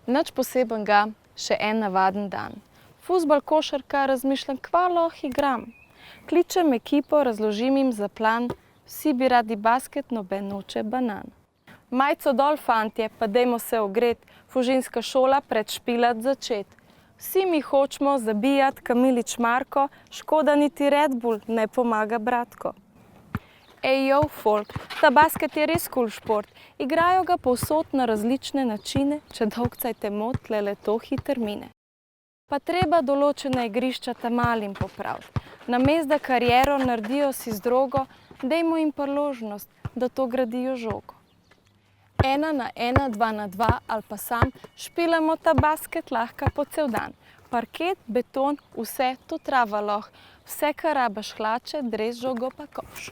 Nič posebenega, še en navaden dan. Fuzbal, košarka, razmišljam, kva lahko igram. Kličem ekipo, razložim jim za plan, vsi bi radi basket, noben noče banan. Majco dol, fantje, pa dajmo se ogret, fužinska šola pred špilat začet. Vsi mi hočemo zabijat, Kamilič Marko, škoda niti Red Bull ne pomaga bratko. Ej, jo, folk, ta basket je res cool šport. Igrajo ga povsod na različne načine, če dolgcajte mot, tlele to hiter mine. Pa treba določene igrišča ta malim popraviti. Namesto da kariero naredijo si z drogo, dajmo jim priložnost, da to gradijo žogo. 1 na 1, 2 na 2 ali pa sam, špilamo ta basket lahko po cel dan. Parket, beton, vse to trava lahko, vse kar rabaš hlače, dres, žogo pa koš.